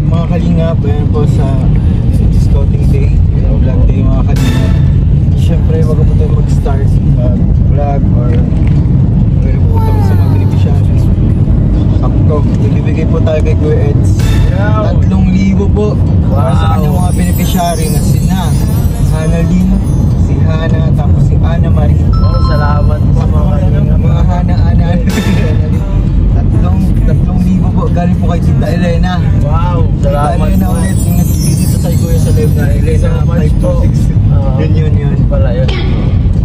mga kalingap, ayan po sa scouting day, vlog day mga kalingap. Siyempre wag po tayo mag-start mag-vlog or po tayo sa mag-revision. Sakto, ibibigay po tayo kay Kuya Eds 3,000 po para sa kanyang mga beneficiary na sina Hana Lynn, si Hana, tapos si Ana Marie. Oh, salamat po mga Hana 3,000 po galing po kay Tita Elena. Wow, salamat Tita Elena po. ulit yung dito sa Kuya sa live na Elena 526. Yun. Pala yun.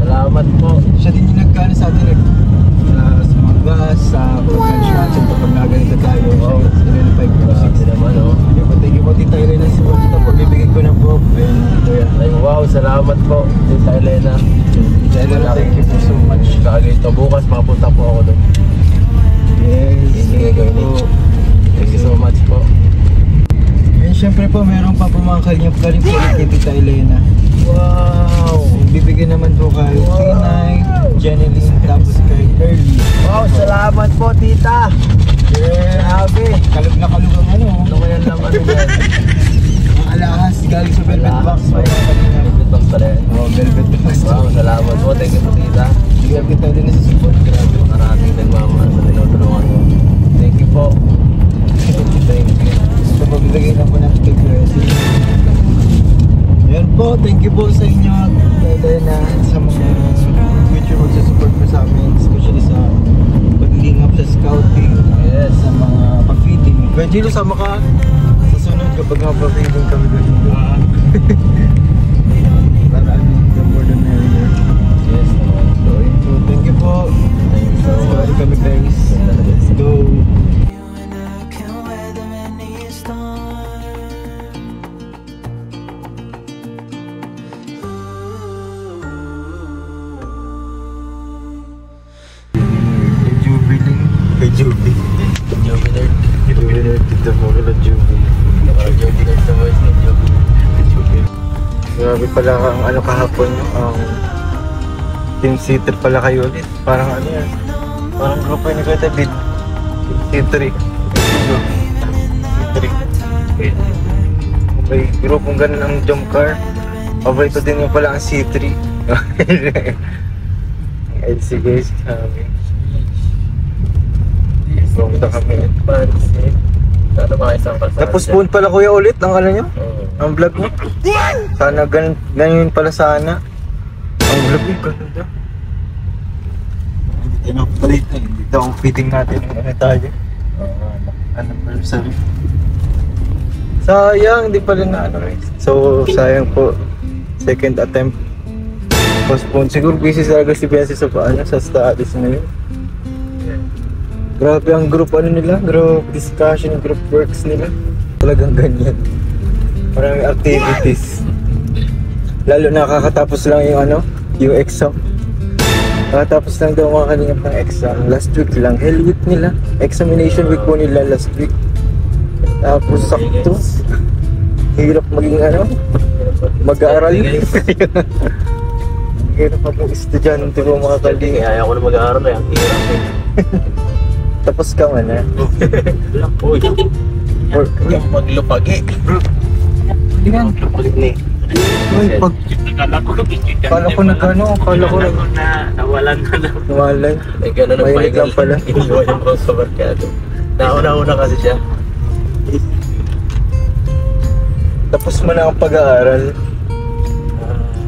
Salamat po. Siya din yung nagkano sa atin sa mga gas, sa pag-construction kapag naganito tayo. Wow. Sila na 526 naman, oh. Thank you po Tita Elena sa pagkita po. Bibigyan ko na po. Ay, wow, salamat po Tita Elena. Tita Elena, thank you po so much. Kakagito bukas mapunta po ako doon. Yes, thank you po. Thank you so much po. And syempre po meron pa po mga kalingap-kaling po kay Tita Elena. Wow. Bibigyan naman po kay Tinay, Jeneline, tapos kay Early. Wow, salamat po Tita. Yeah. Grabe. Kalog na kalog ang ano. Ano kaya lang ano yan? Ang alahas galing sa Velvet Box. Velvet Box pala yan. Oh, Velvet Box. Wow, salamat po. Thank you po Tita. Bigyan kita din na sa support. Grabe. Maraming nagmamahal sa tinutulungan mo. Thank you po. Thank you. So, magbibigay na po natin kay Gracie. Ayan po, thank you po sa inyo dahil na sa mga future magsa-support po sa amin, especially sa pag-link up sa scouting, Yes. sa mga pa-feeding. Kaya Gino, sama ka sa sunod kapag pa-feeding kami doon. Para ano, the more the merrier. Yes. So, yun po, thank you po. Thank you so much. Kami guys. Let's go. Kay Juby. Jubilard. Jubilard dito po kila Juby. Jubilard sa voice ni Juby. Grabe pala ang ano kahapon yung team sitter pala kayo ulit. Parang ano yan. Parang grupo ni Kuya David. C3. May grupong ganun ang jump car. Paborito din yung pala ang C3. LC guys kami. Pumunta kami. Sana mga isang kalsada. Na-postpone pala kuya ulit ang ano nyo? Ang vlog mo? Sana ganyan pala sana. Ang vlog mo, ganun daw. Hindi tayo palit na. Hindi daw ang fitting natin yung ano tayo. Anniversary. Sayang, hindi pala na ano guys. So, sayang po. Second attempt. Postpone. Siguro busy talaga si Benzi sa paano, sa studies na yun. Grabe ang group ano nila, group discussion, group works nila. Talagang ganyan. Maraming activities. Lalo nakakatapos lang yung ano, yung exam. Nakatapos lang daw mga kalingap ng exam. Last week lang, hell week nila. Examination week po nila last week. Tapos sakto. Hirap maging ano, mag-aaral. Hirap maging estudyante po mga kalingap. Kaya ayaw ko na mag-aaral eh, ang hirap eh. Tapos ka man eh. Uy, yung maglupag eh. Hindi nga. Maglupag ni. Uy, pag... Kala ko nagano, kala ko nawalan na lang. nawalan. Eh, gano'n ang Mainit lang pala. Iniwan yung bro sa barkado. Nauna-una kasi siya. Tapos mo na ang pag-aaral.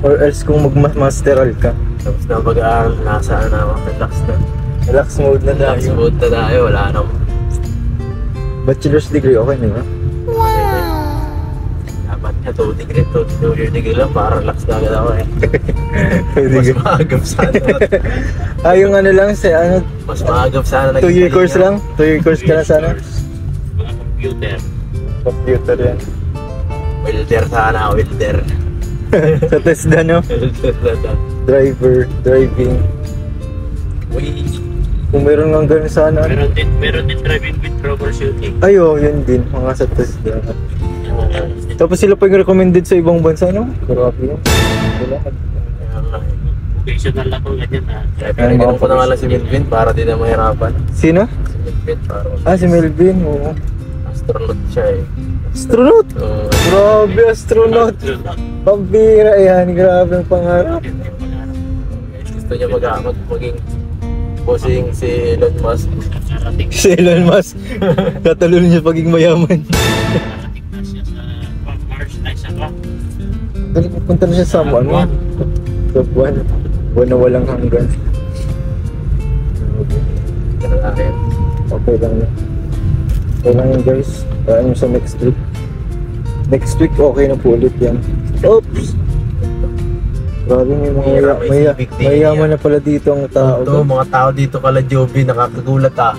Or else kung mag-masteral ka. Tapos na pag-aaral, nasa na ako, relax na. Relax mode na Relax tayo. mode na tayo, wala nang... Bachelor's degree, okay na ba? Dapat niya 2 year degree lang para relax na agad ako eh. Pwede Mas ka. maagap sana. Yung ano lang, sa ano, Mas maagap sana. 2-year course lang? 2-year course ka na sana? Mga computer. Computer yan. Welder sana, welder. Sa TESDA no? Driver, driving. Uy. Kung meron nga gano'n sana. Meron din driving with troubleshooting. Ayo, yun din. Mga sa TESDA. Tapos sila pa yung recommended sa ibang bansa, no? Grabe yun. Wala. Vocational ako ganyan ha. Pinagyan ko na nga lang si Melvin para di na mahirapan. Sino? Si Melvin para Si Melvin, oo. astronaut siya eh. Astronaut? Grabe, astronaut. Pambira yan, grabe ang pangarap. Gusto niya maging bossing si Elon Musk. Si Elon Musk. Katalon niya paging mayaman. Dali, punta na siya sa ano? Top 1. Buwan na walang hanggan. Okay lang yan. Okay lang yan guys. Kaya nyo sa next week. Next week okay na po ulit yan. Oops! Grabe may mga mayaman na pala dito ang tao. Ito, mga tao dito kala Joby, nakakagulat ah.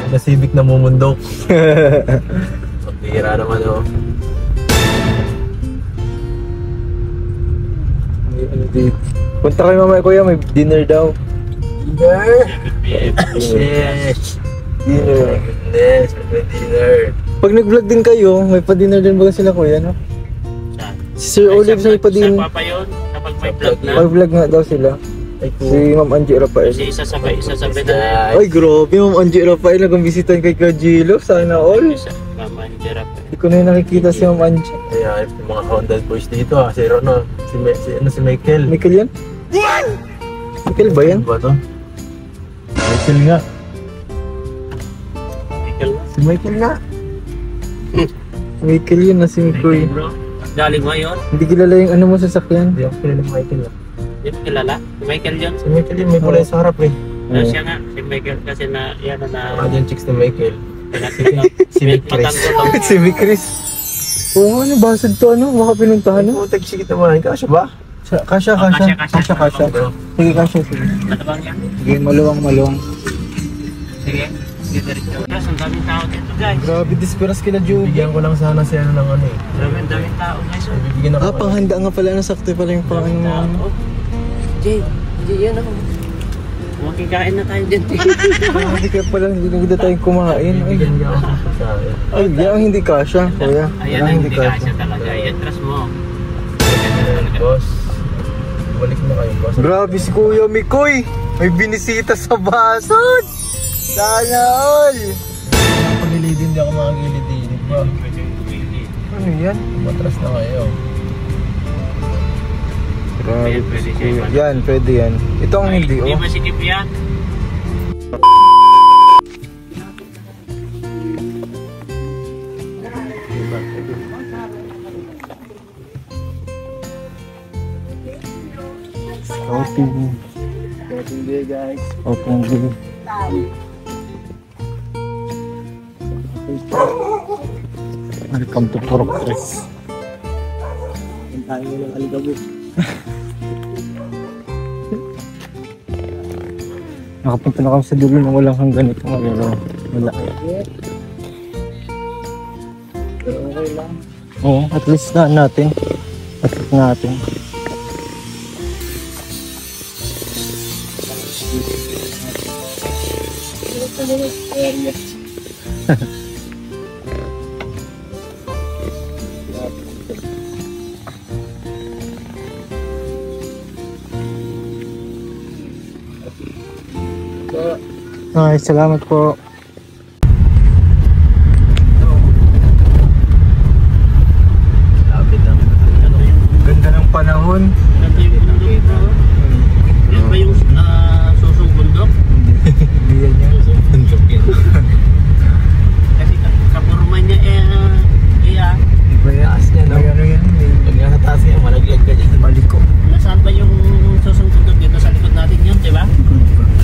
Na Civic na mumundok. Pagtira naman oh. Punta kayo mamaya kuya, may dinner daw. Dinner? Yes. Dinner. Goodness, may dinner. Pag nag-vlog din kayo, may pa-dinner din ba sila kuya, no? Si Sir Olive may pa-dinner. Sa yun, kapag may vlog na. Mag-vlog nga daw sila. Si Ma'am Angie Rafael. Kasi isasabay na Ay grabe, Ma'am Angie Rafael nagbisitahin kay Kajilo. Sana all. Mama Angie Rafael. Hindi ko na yung nakikita si Ma'am Angie. Kaya yung mga Honda boys dito ah. Si Rono, si Michael. Michael yan? Michael ba yan? Ano ba to? Michael nga. Michael. Si Michael nga. Michael yun na si Mikoy. Bro, galing mo yun? Hindi kilala yung ano mo sasakyan. Hindi ako kilala ng Michael ah. Hindi mo kilala? Si Michael yun? Si Michael yun, may kulay sa harap eh. Siya nga, si Michael kasi na, yan na Mga dyan chicks ni Michael. si Chris. Si Chris. Oo nga, nabasag to ano? Baka pinuntahan Ano? no? Putek, sige naman. Kasya ba? Kasya. Sige, kasya. Sige. Matabang yan? Sige, maluwang. Sige. Sige, diretso. Yes, ang daming tao dito guys. Grabe, disperas kila Joby. Bigyan ko lang sana si ano ng ano eh. Daming tao guys. Bibigyan ako. Panghanda nga pala, nasakto pala yung pang ano mo. Jay, yan ako. Makikain na tayo dyan. Hindi kaya pala, hindi na tayong kumain. Bibigyan niya ako sa pagkain. Ay, yan ang hindi kasya, kuya. Ayan ang hindi kasya talaga. I-atras mo. Boss, balik na kayo boss. Grabe si Kuya Mikoy! May binisita sa basod! Sana all! Pag-ilid hindi ako makagilid-ilid ba? Ano yan? Matras na kayo. Grabe Pwede si siya, Kuya. Yan, pwede yan. Ito ang hindi, Hindi oh. masikip yan. Scouting. Scouting day guys. Scouting day. Welcome to Purok Tres. Tayo ng aligabok. Nakapunta na kami sa dulo na walang hanggan ito. Wala. Pero okay lang. Oo, at least na natin. At least natin. Ay, salamat po. Lapit lang. Ganda ng panahon. Ganda yung bundok bro. Yan ba yung susong bundok? Hindi yan yan. Bundok yan. Kasi kapurman niya Iba yan. Taas niya, no? May ano yan. Pag nasa taas niya, malaglag ka dyan. Maliko. Nasaan ba yung susong bundok dito sa likod natin yun, di ba?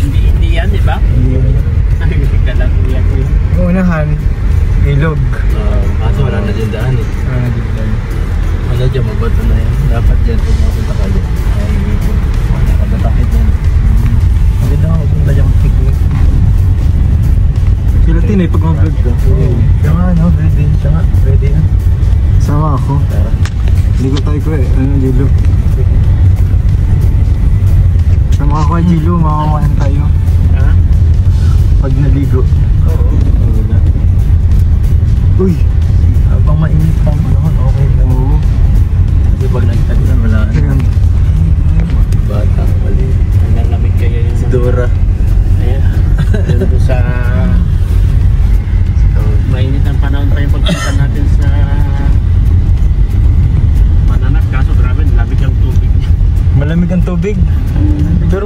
Hindi yan, di ba? Kala ko yan. Unahan, ilog. Kaso wala na dyan daan eh. Wala dyan, mabato na yan. Dapat dyan, kung mapunta ka dyan. Ay, wala ka batakit dyan. Maganda ako kung tayo mag-picnic. Sila tinay pag mag-vlog ka. Siya nga, no? Ready. Siya nga, ready na. Sama ako. Tara. Ligo tayo ko eh. Anong Jilo? Sama ako kay Jilo, makakaman tayo. Ha? Pag naligo. Oo. Wala. Uy! Habang mainit pang panahon, okay lang. Oo. Kasi pag nagtagulan, wala. Ayan. Bata, mali. Nalamig kayo yung... Si Dora. Ayan. Doon sa... Mainit ang panahon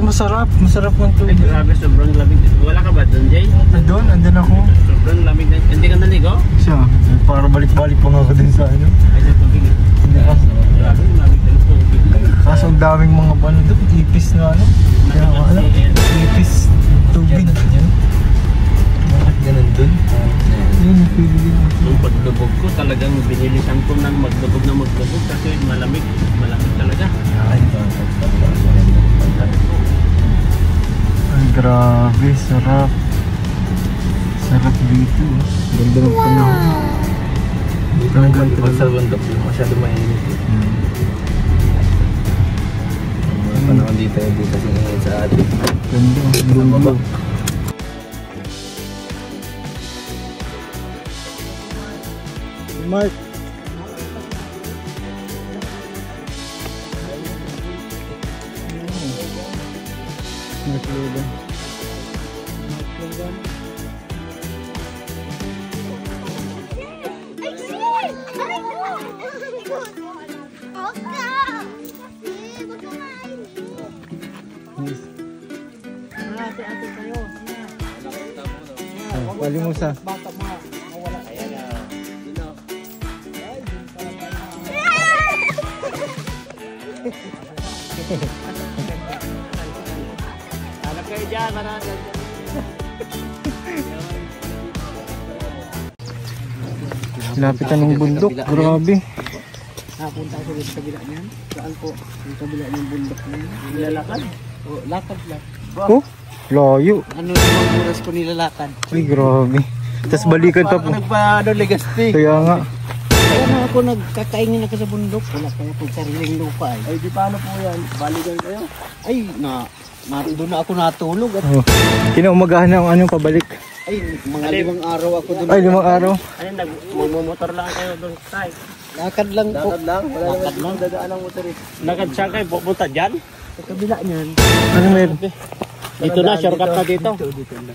masarap ng Ay, tubig. grabe, sobrang lamig. Wala ka ba doon, Jay? Andun ako. Sobrang lamig na. Hindi ka naligo? Siya, para balik-balik pa nga ako din sa ano. Ay, sa tubig. Hindi ka. Grabe, lamig ng tubig. Kaso ang daming mga ano doon, ipis na ano. Kaya nga alam, ipis tubig. Bakit ganun dun? Yun, pili yun. Nung paglubog ko, talagang binilisan ko ng maglubog kasi malamig talaga. Ay, Ay, grabe, sarap. Sarap dito. Ganda ng panahon. dito ang ganito sa bundok. Masyado mainit. Ang panahon dito, hindi kasi ngayon sa atin. Ganda, bumaba. Mark. Palimusa. Hanap kayo dyan, marami. Lapitan ng bundok, grabe. Napunta ako sa kabila niyan. Saan po? Yung kabila ng bundok na yan. Nilalakad? O, lakad lang. Oh, layo. Ano yung oras ko nilalakad? Ay, grabe. Tapos balikan pa po. Nagpa-ano, legaspi. Kaya nga. Kaya na ako nagkakaingin ako sa bundok. Wala kaya po sariling lupa eh. Ay, di paano po yan? Balikan kayo? Ay, doon na ako natulog. At, Oh. Kinaumagahan na ang ano pabalik. ay, mga 5 araw ako doon. Ay, 5 araw. Ay, magmumotor lang kayo doon, tay. Lakad lang po. Lakad lang? Wala Lakad naman lang. dadaan ang motor eh. Lakad siya kayo, pupunta dyan? Sa kabila niyan. Ano meron? Dito na, shortcut na dito. Dito na.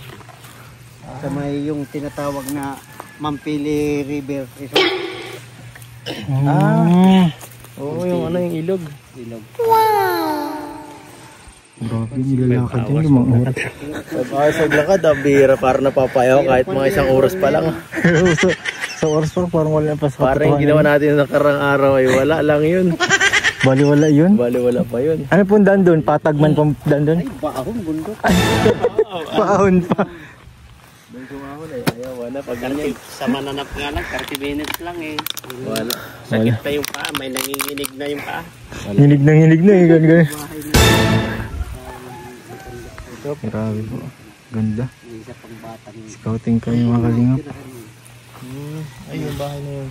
Sa may yung tinatawag na Mampili River Resort. Oo, yung ano yung ilog. Grabe, nilalakad yun 5 oras. Pag-ayos maglakad, bihira para napapayaw kahit mga 1 oras pa lang. Sa oras parang wala pa sa Parang yung ginawa natin sa karang araw ay wala lang yun. Bali wala yun. Bali wala pa yun. Ano pong daan doon? Patagman pong daan doon? Ay, baahong bundok. Paahon pa. Ayaw, wala. Pag ganyan. Sa mananap nga lang, 30 minutes lang eh. Wala. Sakit pa yung paa, may nanginginig na yung paa. Hinig na eh. Ganun. Grabe po. Ganda. Isa pang batang Scouting kayo mga kalingap. Ay, yung bahay na yun.